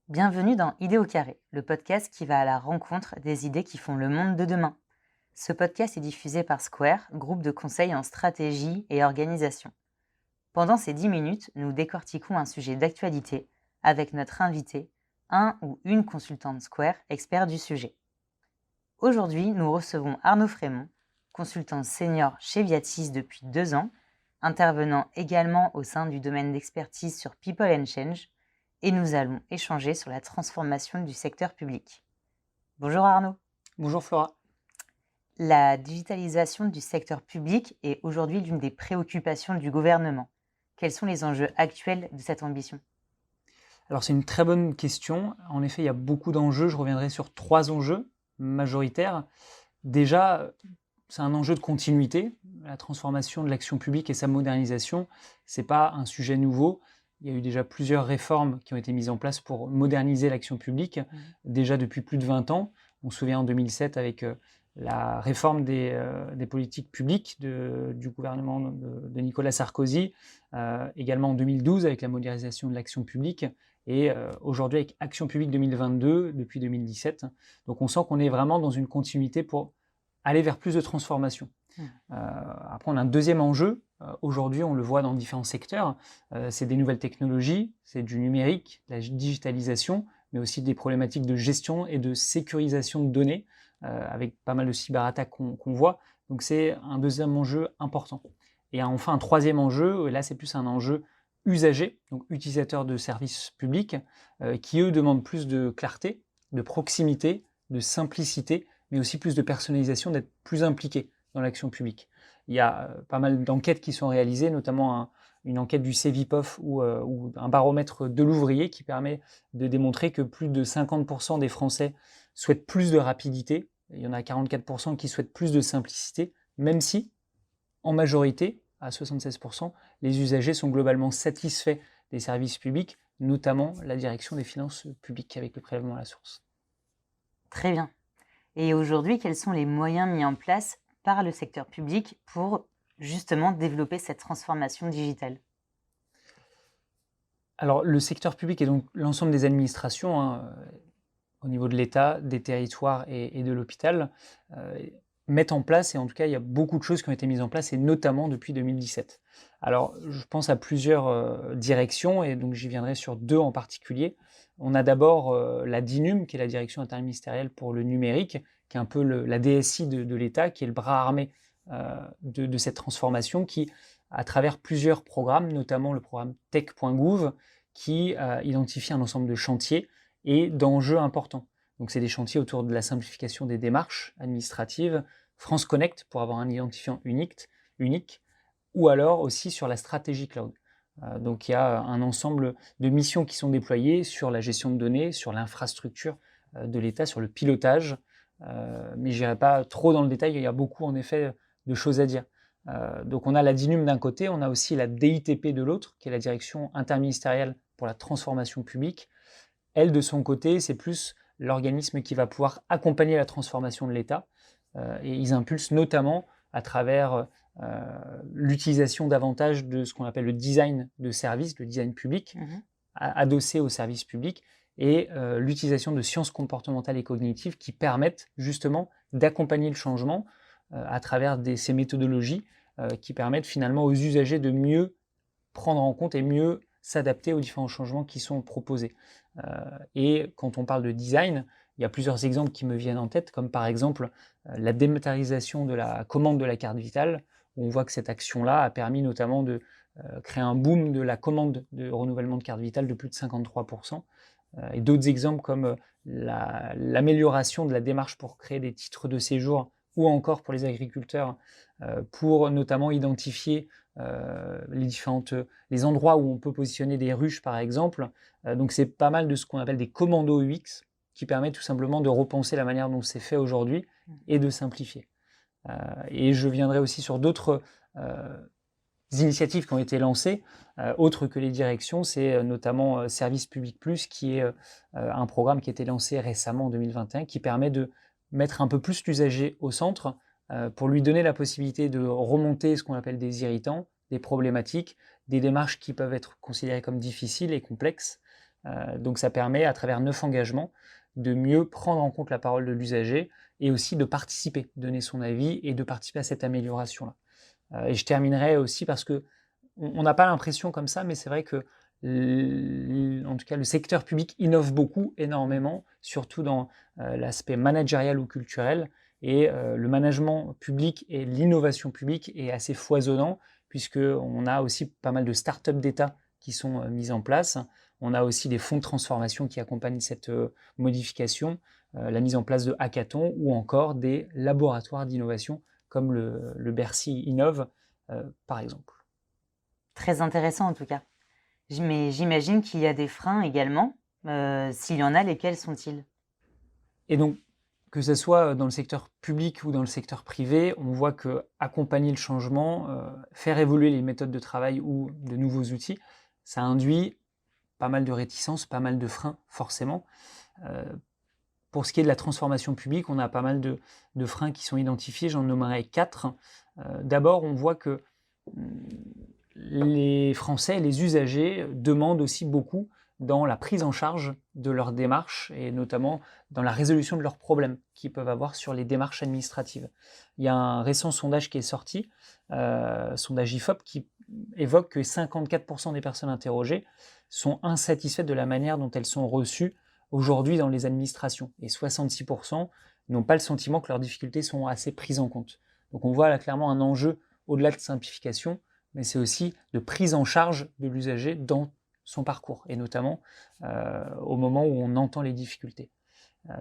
Bienvenue dans Idées au carré, le podcast qui va à la rencontre des idées qui font le monde de demain. Ce podcast est diffusé par Square, groupe de conseil en stratégie et organisation. Pendant ces 10 minutes, nous décortiquons un sujet d'actualité avec notre invité, un ou une consultante Square expert du sujet. Aujourd'hui, nous recevons Arnaud Frémont, consultant senior chez Viatis depuis 2 ans, intervenant également au sein du domaine d'expertise sur People and Change, et nous allons échanger sur la transformation du secteur public. Bonjour Arnaud. Bonjour Flora. La digitalisation du secteur public est aujourd'hui l'une des préoccupations du gouvernement. Quels sont les enjeux actuels de cette ambition ? Alors c'est une très bonne question. En effet, il y a beaucoup d'enjeux. Je reviendrai sur 3 enjeux majoritaires. Déjà, c'est un enjeu de continuité. La transformation de l'action publique et sa modernisation, ce n'est pas un sujet nouveau. Il y a eu déjà plusieurs réformes qui ont été mises en place pour moderniser l'action publique, déjà depuis plus de 20 ans. On se souvient en 2007 avec la réforme des politiques publiques du gouvernement de Nicolas Sarkozy, également en 2012 avec la modernisation de l'action publique, et aujourd'hui avec Action publique 2022 depuis 2017. Donc on sent qu'on est vraiment dans une continuité pour aller vers plus de transformation. Après, on a un deuxième enjeu. Aujourd'hui, on le voit dans différents secteurs. C'est des nouvelles technologies, c'est du numérique, de la digitalisation, mais aussi des problématiques de gestion et de sécurisation de données, avec pas mal de cyberattaques qu'on voit. Donc c'est un deuxième enjeu important. Et enfin, un troisième enjeu, et là c'est plus un enjeu usager, donc utilisateurs de services publics, qui eux demandent plus de clarté, de proximité, de simplicité, mais aussi plus de personnalisation, d'être plus impliqués dans l'action publique. Il y a pas mal d'enquêtes qui sont réalisées, notamment une enquête du Cevipof ou un baromètre de l'ouvrier qui permet de démontrer que plus de 50% des Français souhaitent plus de rapidité. Il y en a 44% qui souhaitent plus de simplicité, même si, en majorité, à 76%, les usagers sont globalement satisfaits des services publics, notamment la direction des finances publiques avec le prélèvement à la source. Très bien. Et aujourd'hui, quels sont les moyens mis en place par le secteur public pour justement développer cette transformation digitale ? Alors, le secteur public et donc l'ensemble des administrations, au niveau de l'État, des territoires et de l'hôpital, mettent en place, et en tout cas, il y a beaucoup de choses qui ont été mises en place, et notamment depuis 2017. Alors, je pense à plusieurs directions, et donc j'y viendrai sur 2 en particulier. On a d'abord la DINUM, qui est la Direction interministérielle pour le numérique, qui est un peu la DSI de l'État, qui est le bras armé de cette transformation, qui, à travers plusieurs programmes, notamment le programme tech.gouv, qui identifie un ensemble de chantiers et d'enjeux importants. Donc c'est des chantiers autour de la simplification des démarches administratives, France Connect pour avoir un identifiant unique, ou alors aussi sur la stratégie cloud. Donc il y a un ensemble de missions qui sont déployées sur la gestion de données, sur l'infrastructure de l'État, sur le pilotage, mais je n'irai pas trop dans le détail, il y a beaucoup en effet de choses à dire. Donc on a la DINUM d'un côté, on a aussi la DITP de l'autre, qui est la Direction interministérielle pour la transformation publique. Elle, de son côté, c'est plus l'organisme qui va pouvoir accompagner la transformation de l'État. Et ils impulsent notamment à travers l'utilisation davantage de ce qu'on appelle le design de service, le design public, adossé au service public, et l'utilisation de sciences comportementales et cognitives qui permettent justement d'accompagner le changement à travers ces méthodologies qui permettent finalement aux usagers de mieux prendre en compte et mieux s'adapter aux différents changements qui sont proposés. Et quand on parle de design, il y a plusieurs exemples qui me viennent en tête, comme par exemple la dématérialisation de la commande de la carte vitale, où on voit que cette action-là a permis notamment de créer un boom de la commande de renouvellement de carte vitale de plus de 53%. Et d'autres exemples comme l'amélioration de la démarche pour créer des titres de séjour, ou encore pour les agriculteurs, pour notamment identifier les endroits où on peut positionner des ruches par exemple. Donc c'est pas mal de ce qu'on appelle des commandos UX qui permettent tout simplement de repenser la manière dont c'est fait aujourd'hui et de simplifier. Et je viendrai aussi sur d'autres initiatives qui ont été lancées, autres que les directions, c'est notamment Service Public Plus, qui est un programme qui a été lancé récemment en 2021, qui permet de mettre un peu plus l'usager au centre, pour lui donner la possibilité de remonter ce qu'on appelle des irritants, des problématiques, des démarches qui peuvent être considérées comme difficiles et complexes, Donc ça permet, à travers 9 engagements, de mieux prendre en compte la parole de l'usager et aussi de participer, donner son avis et de participer à cette amélioration-là. Et je terminerai aussi parce que on n'a pas l'impression comme ça, mais c'est vrai que en tout cas, le secteur public innove beaucoup, énormément, surtout dans l'aspect managérial ou culturel. Et le management public et l'innovation publique est assez foisonnant, puisqu'on a aussi pas mal de startups d'État qui sont mises en place. On a aussi des fonds de transformation qui accompagnent cette modification, la mise en place de hackathons ou encore des laboratoires d'innovation comme le Bercy Innove, par exemple. Très intéressant en tout cas. Mais j'imagine qu'il y a des freins également. S'il y en a, lesquels sont-ils? Et donc, que ce soit dans le secteur public ou dans le secteur privé, on voit que accompagner le changement, faire évoluer les méthodes de travail ou de nouveaux outils, ça induit pas mal de réticences, pas mal de freins forcément. Pour ce qui est de la transformation publique, on a pas mal de freins qui sont identifiés, j'en nommerai 4. D'abord, on voit que les Français, les usagers, demandent aussi beaucoup dans la prise en charge de leurs démarches et notamment dans la résolution de leurs problèmes qu'ils peuvent avoir sur les démarches administratives. Il y a un récent sondage qui est sorti, sondage IFOP, qui évoque que 54% des personnes interrogées sont insatisfaites de la manière dont elles sont reçues aujourd'hui dans les administrations et 66% n'ont pas le sentiment que leurs difficultés sont assez prises en compte. Donc on voit là clairement un enjeu au-delà de simplification, mais c'est aussi de prise en charge de l'usager dans son parcours, et notamment au moment où on entend les difficultés.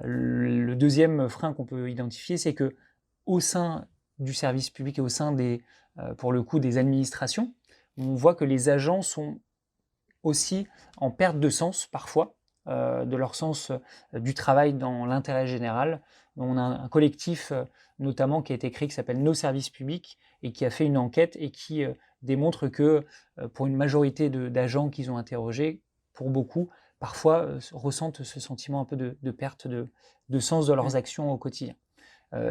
Le deuxième frein qu'on peut identifier, c'est que au sein du service public et au sein pour le coup, des administrations, on voit que les agents sont aussi en perte de sens parfois, de leur sens du travail dans l'intérêt général. On a un collectif notamment qui a été créé qui s'appelle Nos services publics et qui a fait une enquête et qui démontre que pour une majorité d'agents qu'ils ont interrogés, pour beaucoup, parfois ressentent ce sentiment un peu de perte de sens de leurs actions au quotidien.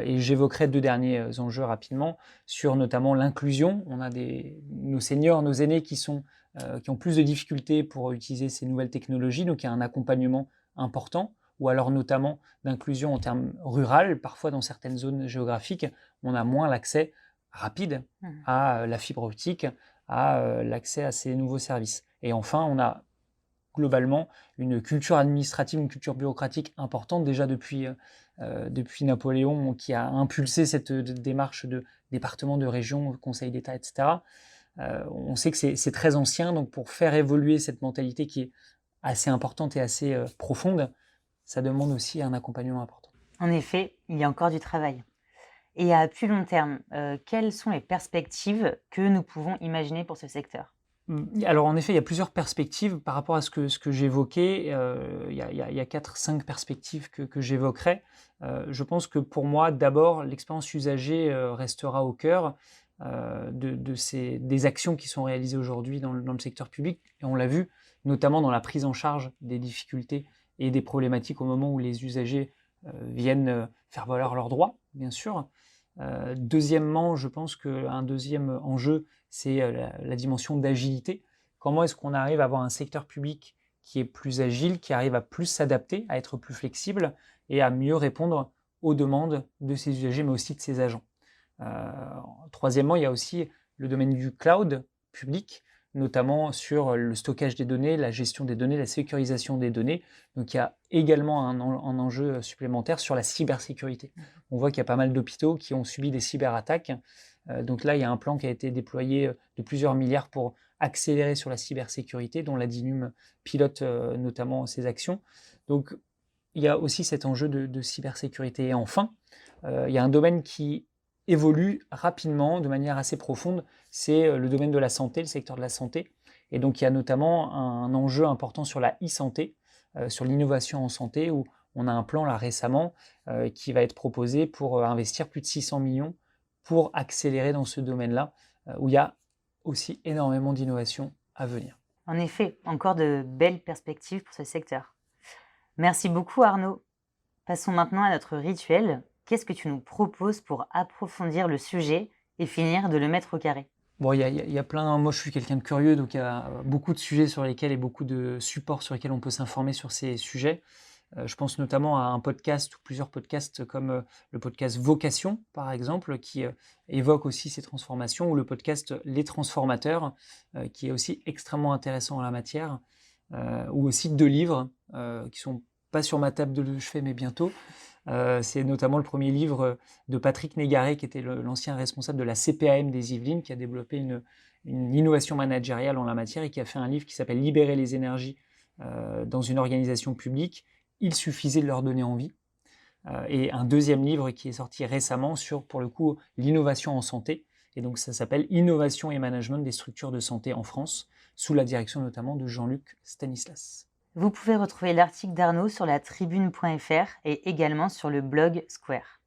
Et j'évoquerai 2 derniers enjeux rapidement sur notamment l'inclusion. On a nos seniors, nos aînés qui ont plus de difficultés pour utiliser ces nouvelles technologies, donc il y a un accompagnement important, ou alors notamment d'inclusion en termes rural. Parfois dans certaines zones géographiques, on a moins l'accès rapide à la fibre optique, à l'accès à ces nouveaux services. Et enfin, on a globalement une culture administrative, une culture bureaucratique importante, déjà depuis Napoléon, qui a impulsé cette démarche de département, de région, conseil d'État, etc. On sait que c'est très ancien, donc pour faire évoluer cette mentalité qui est assez importante et assez profonde, ça demande aussi un accompagnement important. En effet, il y a encore du travail. Et à plus long terme, quelles sont les perspectives que nous pouvons imaginer pour ce secteur? Alors en effet, il y a plusieurs perspectives par rapport à ce que j'évoquais. Il y a 4-5 perspectives que j'évoquerai. Je pense que pour moi, d'abord, l'expérience usagée restera au cœur des actions qui sont réalisées aujourd'hui dans le secteur public. Et on l'a vu, notamment dans la prise en charge des difficultés et des problématiques au moment où les usagers viennent faire valoir leurs droits, bien sûr. Deuxièmement, je pense qu'un deuxième enjeu, c'est la dimension d'agilité. Comment est-ce qu'on arrive à avoir un secteur public qui est plus agile, qui arrive à plus s'adapter, à être plus flexible et à mieux répondre aux demandes de ses usagers, mais aussi de ses agents. Troisièmement, il y a aussi le domaine du cloud public, notamment sur le stockage des données, la gestion des données, la sécurisation des données. Donc il y a également un enjeu supplémentaire sur la cybersécurité. On voit qu'il y a pas mal d'hôpitaux qui ont subi des cyberattaques. Donc là, il y a un plan qui a été déployé de plusieurs milliards pour accélérer sur la cybersécurité, dont la DINUM pilote notamment ces actions. Donc il y a aussi cet enjeu de cybersécurité. Et enfin, il y a un domaine qui évolue rapidement, de manière assez profonde, c'est le domaine de la santé, le secteur de la santé. Et donc il y a notamment un enjeu important sur la e-santé, sur l'innovation en santé, où on a un plan là récemment qui va être proposé pour investir plus de 600 millions pour accélérer dans ce domaine-là, où il y a aussi énormément d'innovation à venir. En effet, encore de belles perspectives pour ce secteur. Merci beaucoup Arnaud. Passons maintenant à notre rituel. Qu'est-ce que tu nous proposes pour approfondir le sujet et finir de le mettre au carré? Bon, il y a plein. Moi, je suis quelqu'un de curieux, donc il y a beaucoup de sujets sur lesquels et beaucoup de supports sur lesquels on peut s'informer sur ces sujets. Je pense notamment à un podcast ou plusieurs podcasts comme le podcast Vocation, par exemple, qui évoque aussi ces transformations, ou le podcast Les Transformateurs, qui est aussi extrêmement intéressant en la matière, ou aussi 2 livres qui sont pas sur ma table de chevet, mais bientôt. C'est notamment le premier livre de Patrick Négaré, qui était l'ancien responsable de la CPAM des Yvelines, qui a développé une innovation managériale en la matière et qui a fait un livre qui s'appelle Libérer les énergies dans une organisation publique. Il suffisait de leur donner envie. Et un deuxième livre qui est sorti récemment sur, pour le coup, l'innovation en santé. Et donc ça s'appelle Innovation et management des structures de santé en France, sous la direction notamment de Jean-Luc Stanislas. Vous pouvez retrouver l'article d'Arnaud sur la tribune.fr et également sur le blog Square.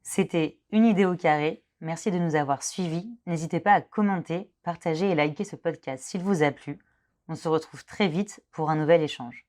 C'était Une idée au carré. Merci de nous avoir suivis. N'hésitez pas à commenter, partager et liker ce podcast s'il vous a plu. On se retrouve très vite pour un nouvel échange.